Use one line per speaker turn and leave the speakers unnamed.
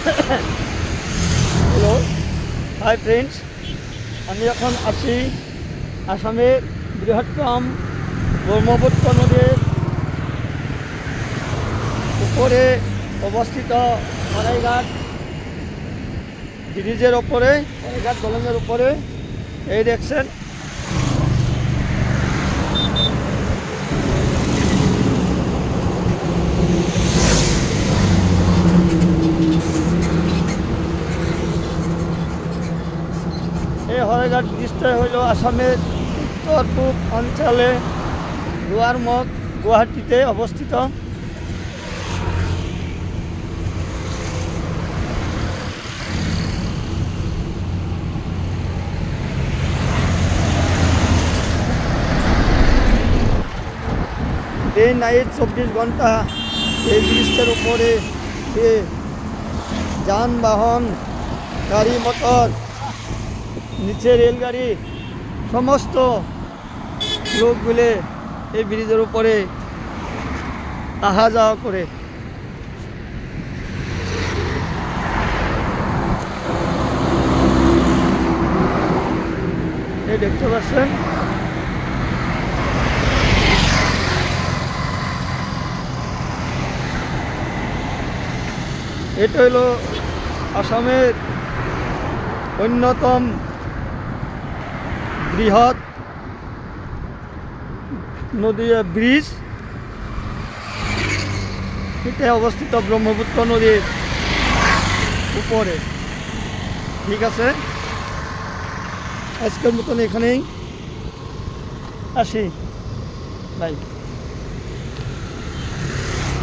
Hello, hi friends. আমি এখন আছি আসামের বৃহত্তম ব্রহ্মপুত্র নদীর উপরে অবস্থিত সরাইঘাট ব্রিজের ওপরে, সরাইঘাট দলনের উপরে। এই দেখছেন এই সরাইঘাট ব্রিজটা হইল আসামের উত্তর পূব অঞ্চলে দুয়ারমুখ গুয়াহাটিতে অবস্থিত। ডে নাইট 24 ঘন্টা এই ব্রিজটার উপরে যানবাহন, গাড়ি মোটর, নিচে রেলগাড়ি, সমস্ত লোকগুলো এই ব্রিজের উপরে আহা যাওয়া করে। এই দেখতে পাচ্ছেন এটা হলো আসামের অন্যতম বৃহৎ নদী ব্রিজ। এটা অবস্থিত ব্রহ্মপুত্র নদীর উপরে। ঠিক আছে, আজকের মতন এখানেই আসি, বাই।